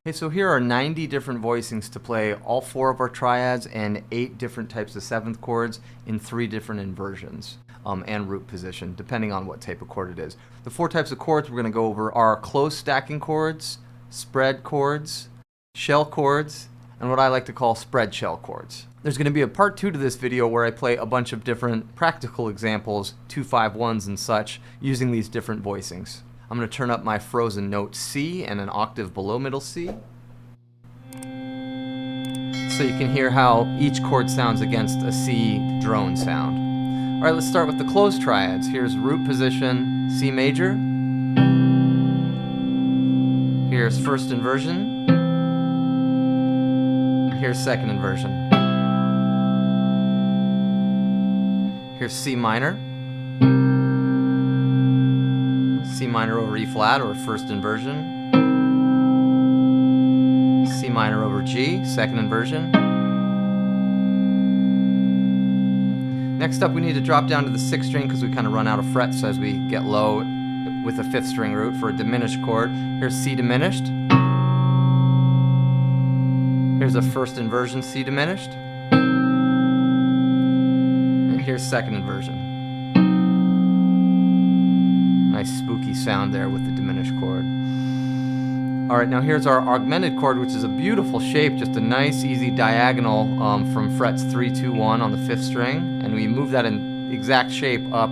Okay, so here are 90 different voicings to play all 4 of our triads and 8 different types of 7th chords in 3 different inversions and root position, depending on what type of chord it is. The 4 types of chords we're going to go over are closed stacking chords, spread chords, shell chords, and what I like to call spread shell chords. There's going to be a part 2 to this video where I play a bunch of different practical examples, 2-5-1s and such, using these different voicings. I'm going to turn up my frozen note C and an octave below middle C, so you can hear how each chord sounds against a C drone sound. All right, let's start with the closed triads. Here's root position, C major. Here's first inversion. Here's second inversion. Here's C minor. C minor over E flat, or first inversion. C minor over G, second inversion. Next up, we need to drop down to the 6th string because we kind of run out of frets as we get low with the 5th string root for a diminished chord. Here's C diminished. Here's a first inversion C diminished. And here's second inversion. Nice spooky sound there with the diminished chord. Alright, now here's our augmented chord, which is a beautiful shape, just a nice easy diagonal from frets 3, 2, 1 on the 5th string, and we move that in exact shape up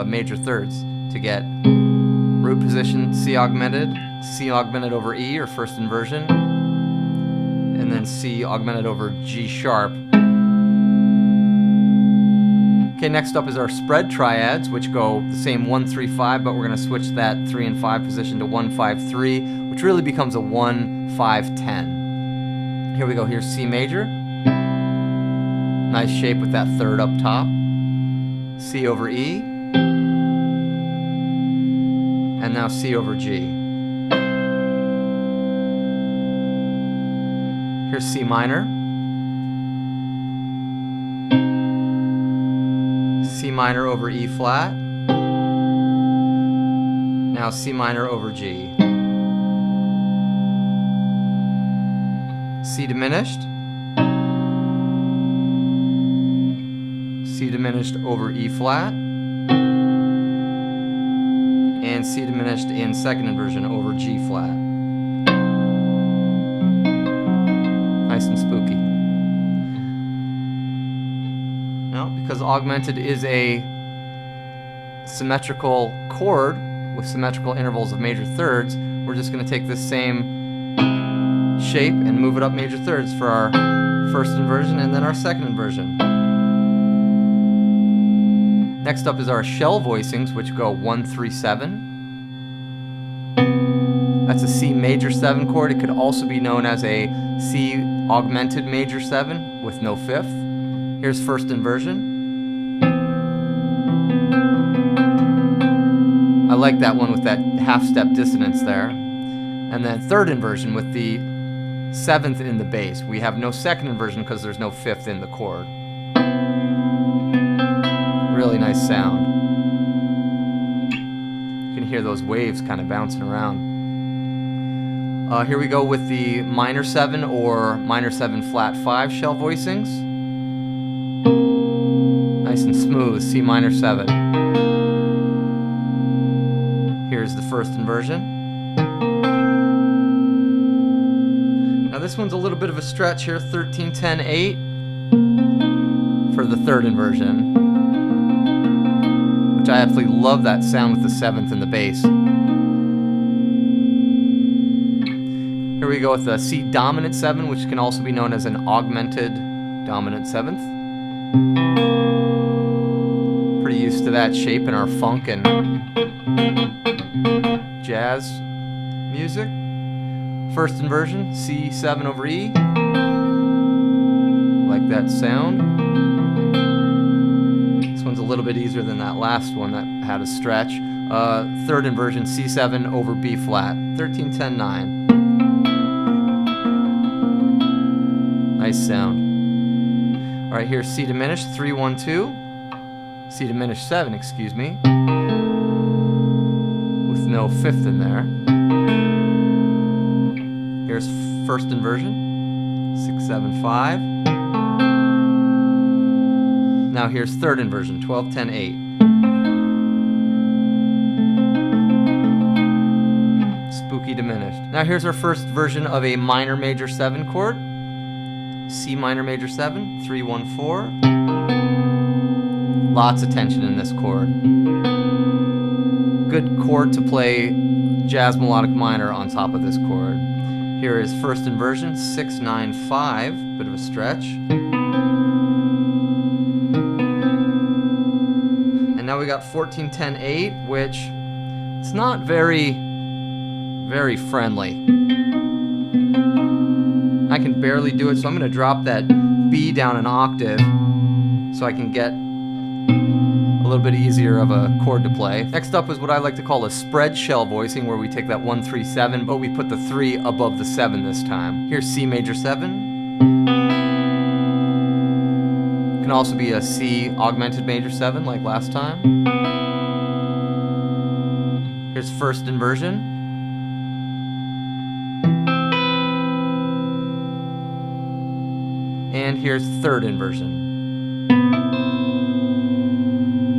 major thirds to get root position C augmented over E, or first inversion, and then C augmented over G sharp. Okay, next up is our spread triads, which go the same 1, 3, 5, but we're going to switch that 3 and 5 position to 1, 5, 3, which really becomes a 1, 5, 10. Here we go. Here's C major. Nice shape with that third up top. C over E. And now C over G. Here's C minor. C minor over E flat. Now C minor over G. C diminished. C diminished over E flat. And C diminished in second inversion over G flat. Nice and spooky. Now, because augmented is a symmetrical chord with symmetrical intervals of major thirds, we're just going to take this same shape and move it up major thirds for our first inversion and then our second inversion. Next up is our shell voicings, which go 1, 3, 7. That's a C major 7 chord. It could also be known as a C augmented major 7 with no 5th. Here's first inversion. I like that one with that half-step dissonance there. And then third inversion with the 7th in the bass. We have no second inversion because there's no 5th in the chord. Really nice sound. You can hear those waves kind of bouncing around. Here we go with the minor 7 or minor 7 flat 5 shell voicings. Nice and smooth, C minor 7. Here's the first inversion. Now this one's a little bit of a stretch here, 13, 10, 8 for the third inversion, which I absolutely love that sound with the 7th in the bass. Here we go with the C dominant 7, which can also be known as an augmented dominant 7th. Pretty used to that shape in our funk and jazz music. First inversion, C7 over E. Like that sound. This one's a little bit easier than that last one that had a stretch. Third inversion, C7 over B flat. 13, 10, 9. Nice sound. Alright, here's C diminished, 3, 1, 2. C diminished 7, excuse me. With no 5th in there. Here's first inversion, 6, 7, 5. Now here's third inversion, 12, 10, 8. Spooky diminished. Now here's our first version of a minor major 7 chord. C minor major 7, 3, 1, 4. Lots of tension in this chord. Good chord to play jazz melodic minor on top of this chord. Here is first inversion, 6, 9, 5, bit of a stretch. And now we got 14, 10, 8, which it's not very friendly. I can barely do it, so I'm going to drop that B down an octave so I can get a little bit easier of a chord to play. Next up is what I like to call a Spreadshell Voicing, where we take that 1, 3, 7, but we put the 3 above the 7 this time. Here's C major 7. Can also be a C augmented major 7 like last time. Here's first inversion. And here's third inversion.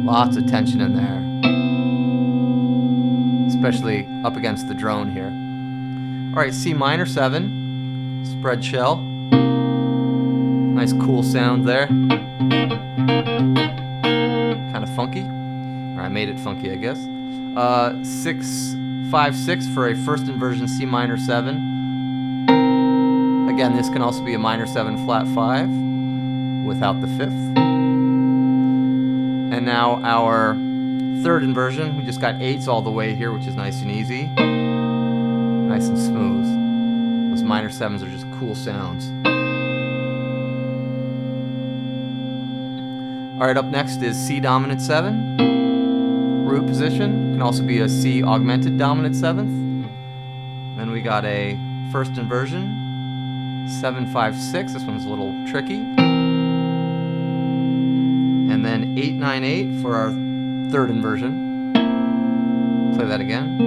Lots of tension in there, especially up against the drone here. All right, C minor 7, Spreadshell. Nice cool sound there. Kind of funky, or I made it funky, I guess. 6, 5, 6 for a first inversion C minor 7. Again, this can also be a minor 7 flat 5 without the 5th. And now our third inversion, we just got 8s all the way here, which is nice and easy. Nice and smooth. Those minor 7s are just cool sounds. Alright, up next is C dominant 7. Root position. Can also be a C augmented dominant 7th. Then we got a first inversion. 7, 5, 6. This one's a little tricky. And then 8, 9, 8 for our third inversion. Play that again.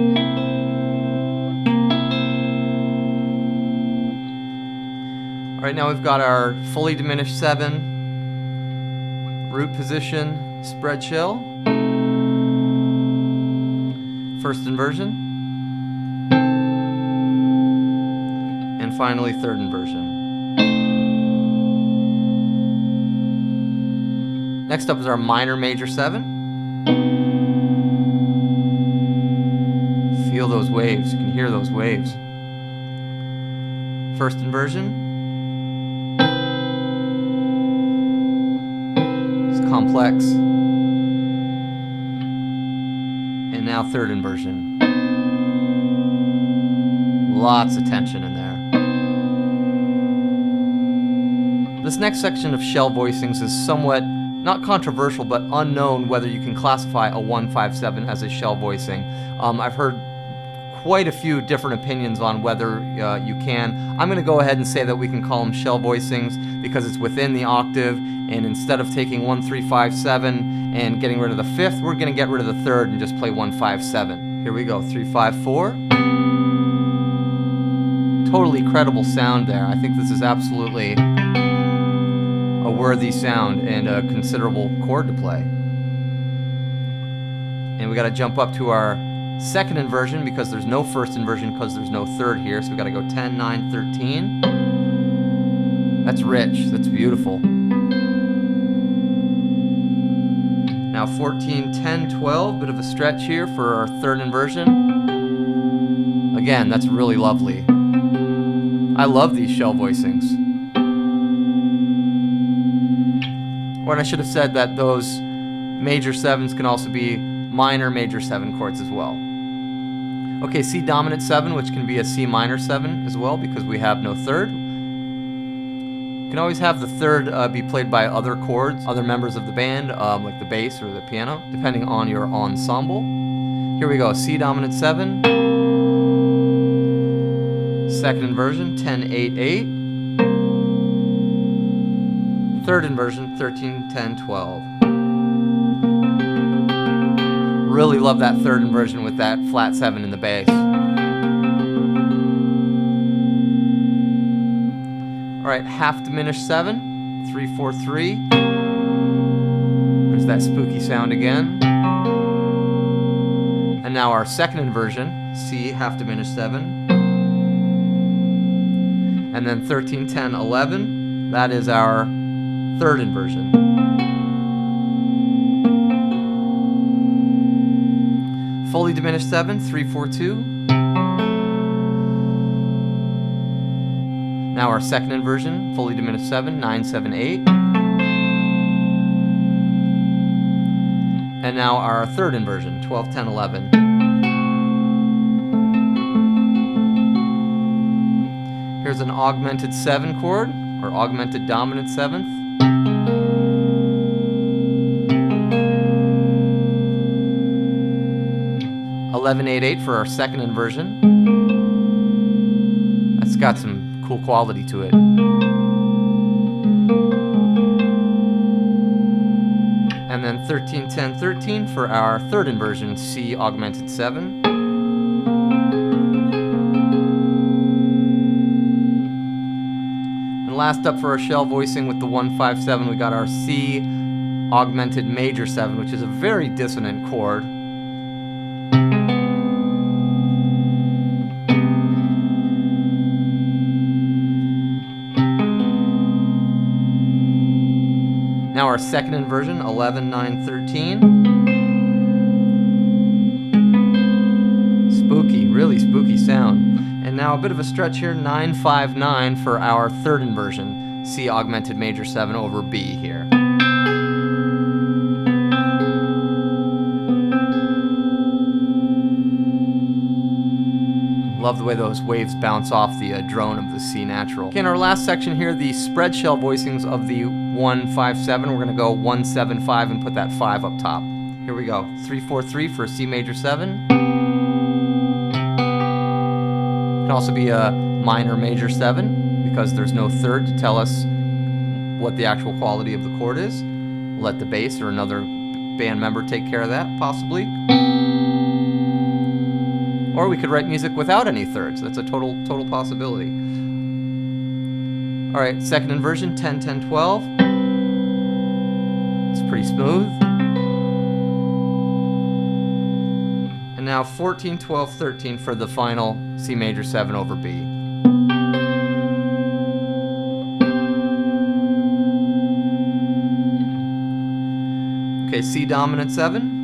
All right, now we've got our fully diminished 7, root position, Spreadshell, first inversion, and finally third inversion. Next up is our minor major 7. Feel those waves, you can hear those waves. First inversion. It's complex. And now third inversion. Lots of tension in there. This next section of shell voicings is somewhat not controversial, but unknown whether you can classify a 157 as a shell voicing. I've heard quite a few different opinions on whether you can. I'm going to go ahead and say that we can call them shell voicings because it's within the octave, and instead of taking 1, 3, 5, 7 and getting rid of the 5th, we're going to get rid of the 3rd and just play 1, 5, 7. Here we go, 3, 5, 4. Totally credible sound there. I think this is absolutely a worthy sound and a considerable chord to play. And we got to jump up to our second inversion because there's no first inversion because there's no 3rd here, so we got to go 10, 9, 13. That's rich, that's beautiful. Now 14, 10, 12, bit of a stretch here for our 3rd inversion. Again, that's really lovely. I love these shell voicings. Or I should have said that those major 7s can also be minor major 7 chords as well. Okay, C dominant 7, which can be a C minor 7 as well because we have no 3rd. You can always have the 3rd be played by other chords, other members of the band, like the bass or the piano, depending on your ensemble. Here we go, C dominant 7, second inversion, 10, 8, 8. Third inversion, 13, 10, 12. Really love that third inversion with that flat 7 in the bass. Alright, half diminished 7, 3, 4, 3. There's that spooky sound again. And now our second inversion, C, half diminished 7. And then 13, 10, 11. That is our third inversion. Fully diminished 7, 3, 4, 2. Now our second inversion, fully diminished 7, 9, 7, 8. And now our third inversion, 12, 10, 11. Here's an augmented 7 chord, or augmented dominant 7th. 11, 8, 8 for our second inversion. That's got some cool quality to it. And then 13, 10, 13 for our third inversion, C augmented 7. And last up for our shell voicing with the 1, 5, 7, we got our C augmented major 7, which is a very dissonant chord. Now our second inversion, 11, 9, 13. Spooky, really spooky sound. And now a bit of a stretch here, 9, 5, 9 for our third inversion, C augmented major 7 over B here. Love the way those waves bounce off the drone of the C natural. Okay, in our last section here, the spreadshell voicings of the 1, 5, 7. We're going to go 1, 7, 5 and put that 5 up top. Here we go. 3, 4, 3 for C major 7. Can also be a minor major 7 because there's no third to tell us what the actual quality of the chord is. We'll let the bass or another band member take care of that, possibly. Or we could write music without any thirds. That's a total possibility. All right, second inversion, 10, 10, 12. It's pretty smooth. And now 14, 12, 13 for the final C major 7 over B. Okay, C dominant 7.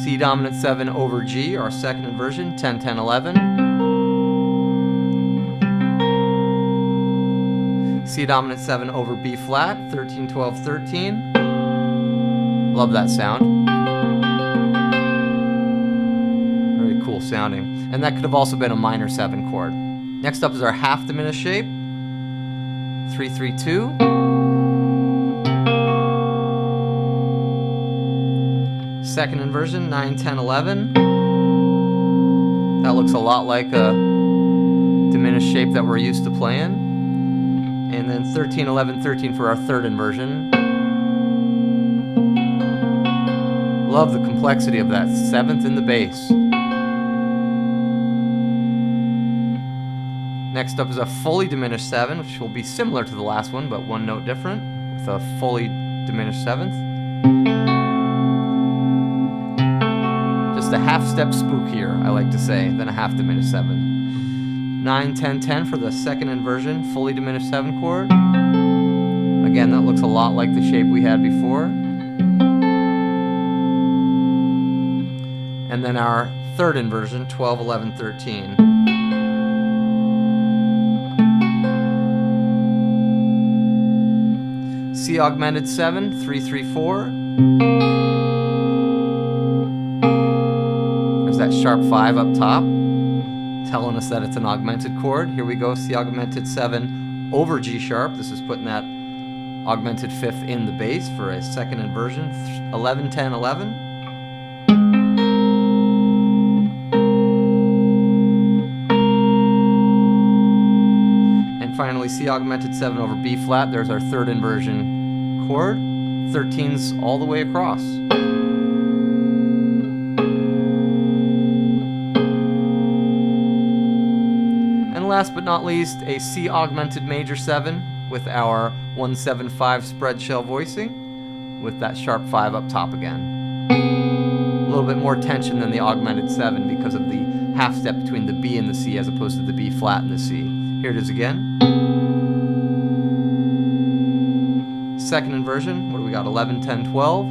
C dominant 7 over G, our second inversion, 10, 10, 11. C dominant 7 over B flat, 13, 12, 13. Love that sound. Very cool sounding. And that could have also been a minor 7 chord. Next up is our half diminished shape, 3, 3, 2. Second inversion, 9, 10, 11. That looks a lot like a diminished shape that we're used to playing. And then 13, 11, 13 for our third inversion. Love the complexity of that 7th in the bass. Next up is a fully diminished 7, which will be similar to the last one, but one note different, with a fully diminished 7th. A half step spookier, I like to say, than a half diminished 7. 9, 10, 10 for the second inversion, fully diminished 7 chord. Again, that looks a lot like the shape we had before. And then our third inversion, 12, 11, 13. C augmented 7, 3, 3, 4. That sharp 5 up top, telling us that it's an augmented chord. Here we go, C augmented 7 over G sharp. This is putting that augmented 5th in the bass for a second inversion, 11, 10, 11. And finally, C augmented 7 over B flat. There's our third inversion chord. 13's all the way across. last but not least, a C augmented major 7 with our 175 Spreadshell Voicing with that sharp 5 up top again. A little bit more tension than the augmented 7 because of the half step between the B and the C as opposed to the B flat and the C. Here it is again. Second inversion, what do we got? 11, 10, 12.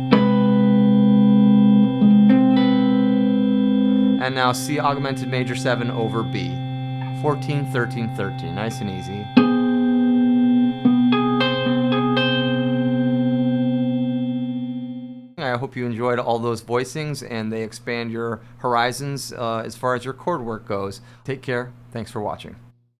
And now C augmented major 7 over B. 14, 13, 13. Nice and easy. I hope you enjoyed all those voicings and they expand your horizons as far as your chord work goes. Take care. Thanks for watching.